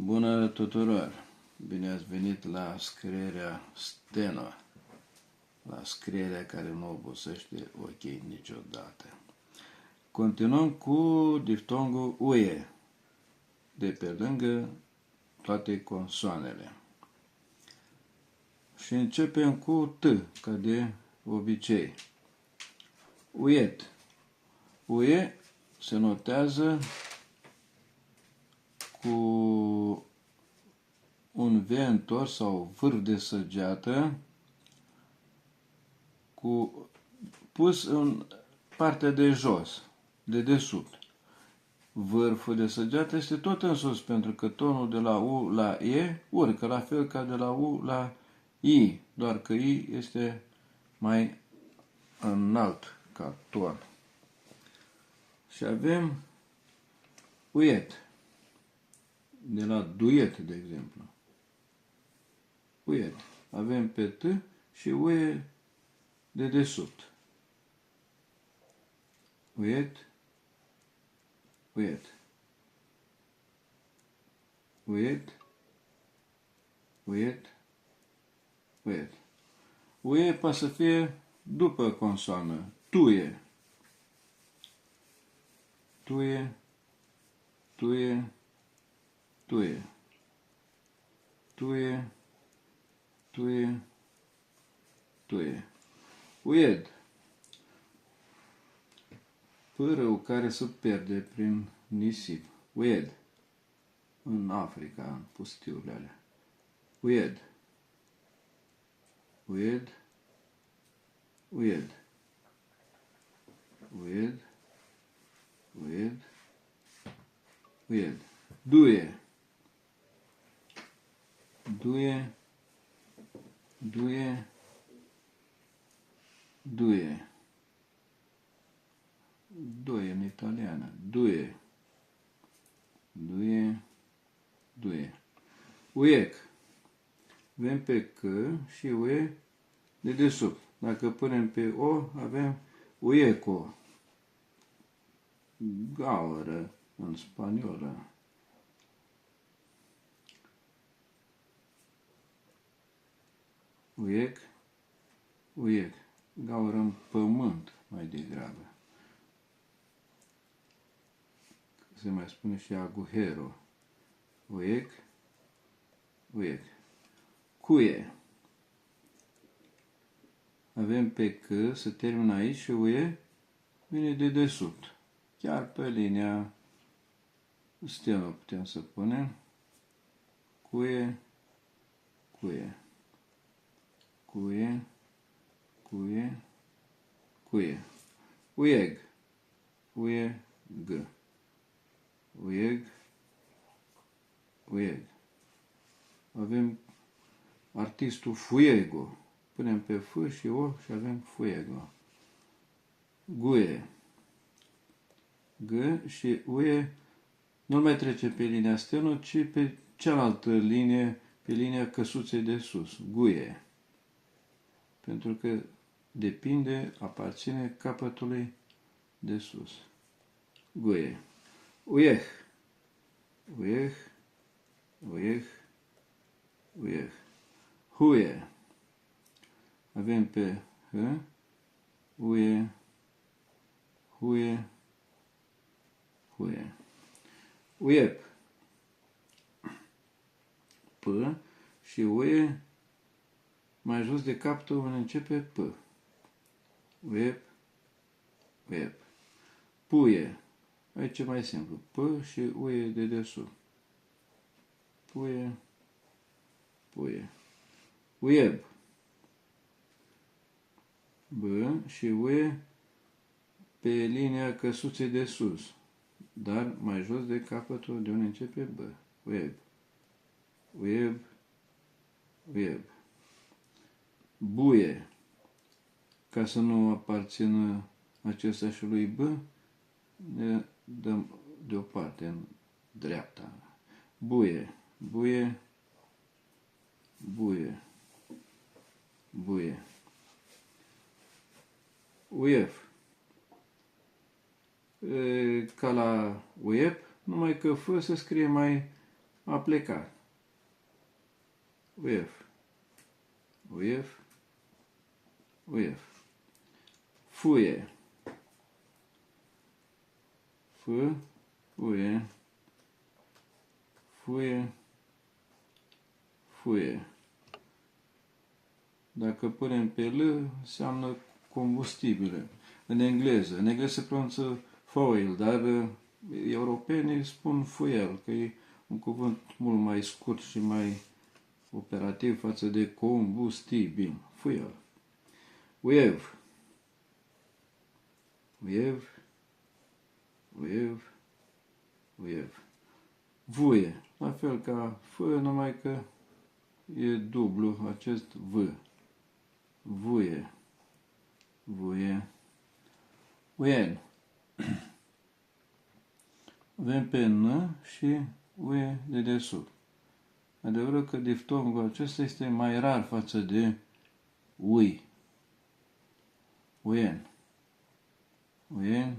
Bună tuturor! Bine ați venit la scrierea steno, la scrierea care nu obosește ochii niciodată. Continuăm cu diftongul UE, de pe lângă toate consoanele. Și începem cu T, ca de obicei. Uit. UE se notează cu un V întors sau vârf de săgeată pus în partea de jos, de desubt. Vârful de săgeată este tot în sus, pentru că tonul de la U la E urcă, la fel ca de la U la I, doar că I este mai înalt ca ton. Și avem uit, de la duet, de exemplu. Uit. Avem pe T și UE de desubt. Uit, uit. Uit, uit, uit. UE poate să fie după consoană. Tuie. Tuie, tuie, tuie. Tuie, tuie, tuie. Ued. Pârâu care se pierde prin nisip. Ued. În Africa, în pustiurile alea. Ued. Ued. Ued. Ued. Ued. Ued. Duie. Duie. Duie. Duie. Duie în italiană. Duie. Duie. Duie. Uiec. Avem pe C și UE de desubt. Dacă punem pe O, avem uieco. Gaură în spaniolă. Uiec, uiec. Gaură în pământ, mai degrabă. Se mai spune și agujero. Uiec, uiec. Cuie. Avem pe C, se termină aici și UE vine de desubt. Chiar pe linia steno putem să punem. Cuie, cuie. Cuie, cuie, cuie. Uieg. Uie, G. Uieg, uieg. Avem artistul Fuego. Punem pe F și O și avem Fuego. Guie. G și UE nu mai trece pe linia steno, ci pe cealaltă linie, pe linia căsuței de sus. Guie. Pentru că depinde, aparține capătului de sus. Guie. Uieh. Uieh. Uieh. Uieh. Huie. Avem pe H. Uie. Huie. Huie. Uiep. P și UE mai jos de capătul unde începe P. Uiep. Uiep. Puie. Aici e mai simplu. P și UE de desubt. Puie. Puie. Uieb. B și UE pe linia căsuței de sus, dar mai jos de capătul de unde începe B. Uieb. Uieb. Uieb. Buie. Ca să nu aparțină acesta și lui B, ne dăm deoparte, în dreapta. Buie. Buie. Buie. Buie. Uief. Ca la uiep, numai că F se scrie mai a plecat. Uief. Uief. Uief. Fuie. Fuie. Fuie. Fuie. Dacă punem pe L, înseamnă combustibile. În engleză se pronunță foil, dar europenii spun fuel, că e un cuvânt mult mai scurt și mai operativ față de combustibil. Fuel. Uiev. Uiev. Uiev. Uiev. Vuie. La fel ca F, numai că e dublu acest V. Vuie. Vuie. Uien. Avem pe N și UE de desubt. Adevărul că diftongul acesta este mai rar față de UI. Uien. Uien.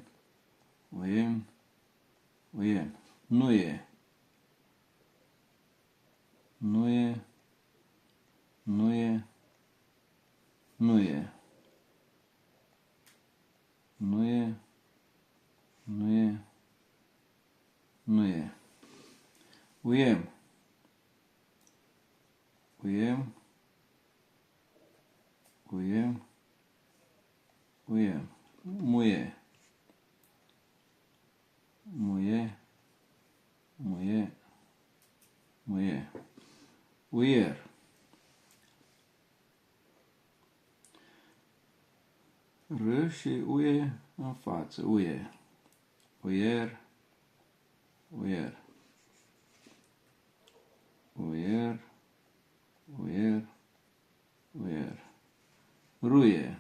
Uien. Uien. Nu e. Nu e. Nu e. Nu e. Nu e. Nu e. Nu e. Uiem. Uiem. Uiem. Uiem. Muie. Muie. Muie. Muie. Uier. R și uie în față. Uie. Uier. Uier. Uier. Uier. Uier. Ruie.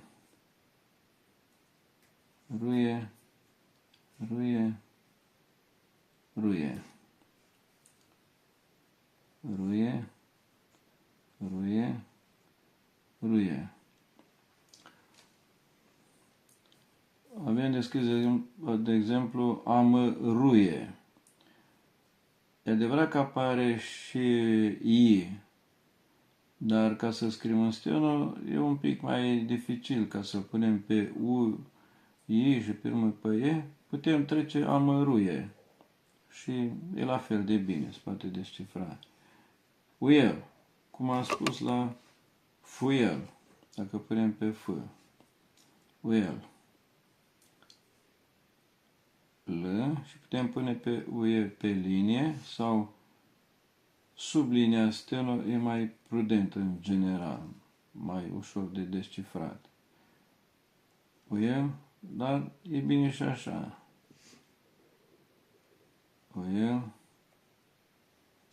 Ruie. Ruie. Ruie. Ruie. Ruie. Ruie. Avem descris, de exemplu, am ruie. E adevărat că apare și I, dar ca să scriem în steno e un pic mai dificil. Ca să punem pe U, I și pe urmă pe E, putem trece am ruie. Și e la fel de bine, se poate descifra. Uiel, cum am spus la fuel, dacă punem pe F. Uiel. L și putem pune pe UE pe linie sau sub linia steno e mai prudent în general, mai ușor de descifrat. Uiel, dar e bine și așa. Uiel,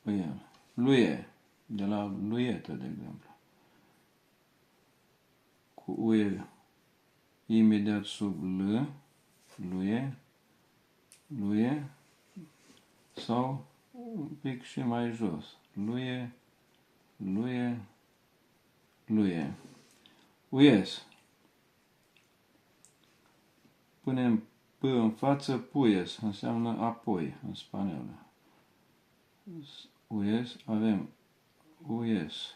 uiel. Luie, de la luietă, de exemplu. Cu UE imediat sub L, luie, luie, sau un pic și mai jos. Luie, luie, luie. Uies. Punem P în față, puies, înseamnă apoi, în spaniolă. Uies, avem uies,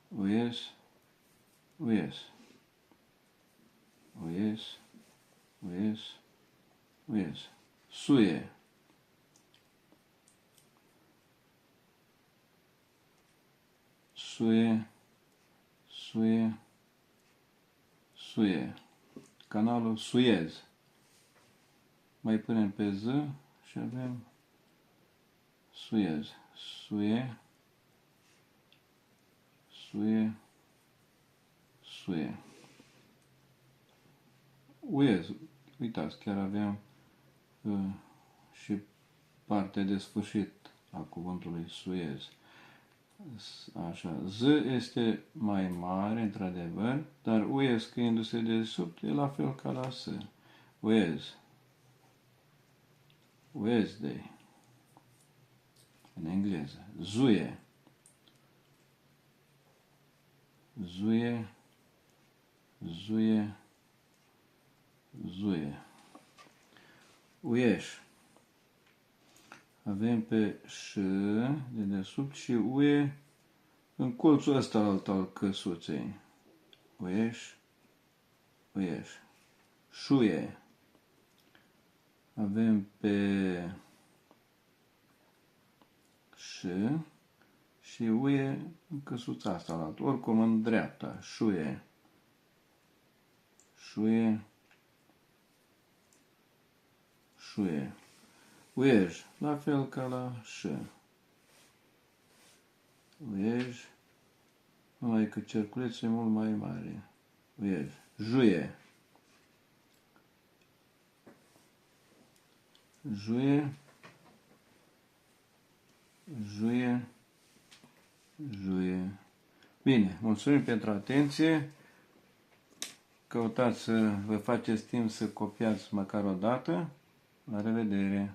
uies, uies, uies, uies, uies. Suie. Suie, suie, suie. Canalul Suez. Mai punem pe Z și avem Suez. Suie, suie, suie. Uiez. Uitați, chiar aveam și partea de sfârșit a cuvântului Suez. Așa, Z este mai mare, într-adevăr, dar uiez scriindu-se de sub e la fel ca la S. Uiez. Wednesday. În engleză. Zuie. Zuie. Zuie. Zuie. Uieș. Avem pe ș de desubt și uie în colțul ăsta al căsuței. Uieș, uieș. Șuie. Avem pe ș și uie în căsuța asta la altă. Oricum în dreapta. Șuie. Șuie. Șuie. Uieș. La fel ca la ș. Uieș. Numai că cerculețul e mult mai mare. Uieș. Juie. Juie. Juie. Juie. Bine, mulțumim pentru atenție. Căutați să vă faceți timp să copiați măcar o dată. La revedere!